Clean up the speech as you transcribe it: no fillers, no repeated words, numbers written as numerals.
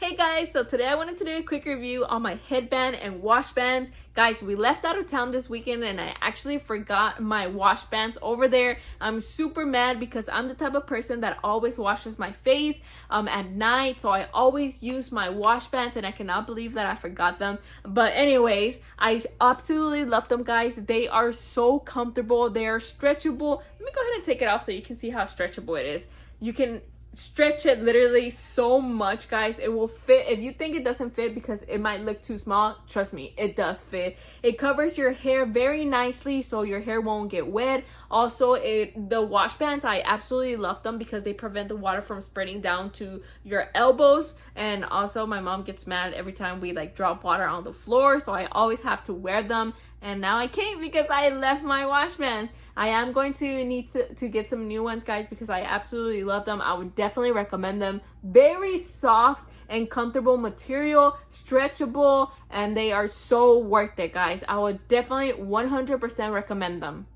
Hey guys, so today I wanted to do a quick review on my headband and wash bands. Guys, we left out of town this weekend and I actually forgot my wash bands over there. I'm super mad because I'm the type of person that always washes my face at night. So I always use my wash bands and I cannot believe that I forgot them. But anyways, I absolutely love them, guys. They are so comfortable. They are stretchable. Let me go ahead and take it off so you can see how stretchable it is. You can stretch it literally so much, guys. It will fit. If you think it doesn't fit because it might look too small, trust me, it does fit. It covers your hair very nicely so your hair won't get wet. Also, the wash bands, I absolutely love them because they prevent the water from spreading down to your elbows. And also my mom gets mad every time we drop water on the floor, so I always have to wear them. And now I can't because I left my wash bands. I am going to need to get some new ones, guys, because I absolutely love them. I would definitely recommend them. Very soft and comfortable material, stretchable, and they are so worth it, guys. I would definitely 100% recommend them.